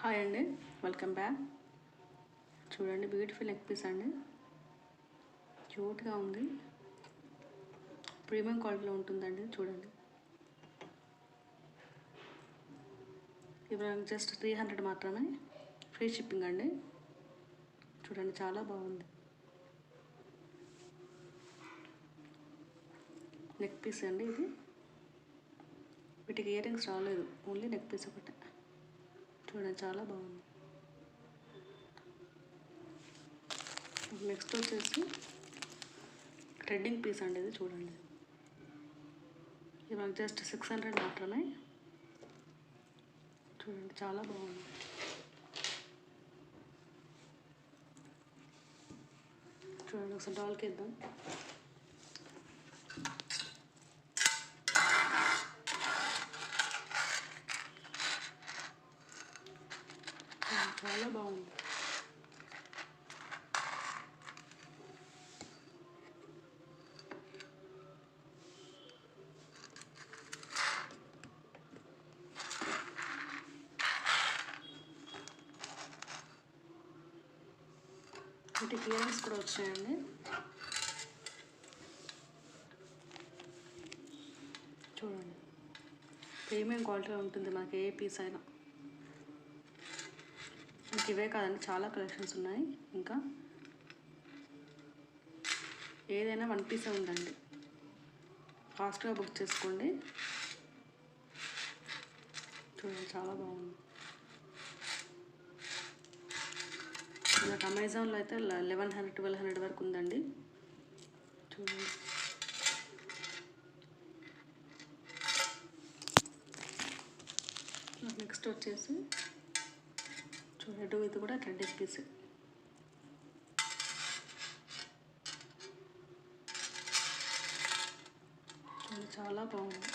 Hi అండి, welcome back. చూడండి, beautiful neck piece అండి, క్యూట్గా ఉంది, ప్రీమియం క్వాలిటీలో ఉంటుందండి. చూడండి, ఇవి జస్ట్ 300 మాత్రమే, ఫ్రీ షిప్పింగ్ అండి. చూడండి, చాలా బాగుంది నెక్ పీస్ అండి. ఇది వీటికి ఇయర్ రింగ్స్ రాలేదు, ఓన్లీ నెక్ పీస్ ఒకటే. చూడండి, చాలా బాగుంది. నెక్స్ట్ వచ్చేసి థ్రెడ్డింగ్ పీస్ అండి. ఇది చూడండి, ఇది మనకు జస్ట్ 600 మాత్రమే. చూడండి, చాలా బాగుంది. చూడండి, ఒకసారి డాల్కి ఇద్దాం. చాలా బాగుంది. వీటి క్లియరెన్స్ కూడా వచ్చాయండి. చూడండి, ప్రీమియం క్వాలిటీలో ఉంటుంది మనకి ఏ పీస్ అయినా. ఇంక ఇవే కాదండి, చాలా కలెక్షన్స్ ఉన్నాయి. ఇంకా ఏదైనా 1 పీసే ఉందండి, ఫాస్ట్గా బుక్ చేసుకోండి. చూడండి, చాలా బాగుంది. నాకు అమెజాన్లో అయితే 1100-1200 వరకు ఉందండి. చూడండి, నెక్స్ట్ వచ్చేసి చూడండి, ఇది కూడా థ్రెడ్డింగ్ పీస్. చూడండి, చాలా బాగుంది.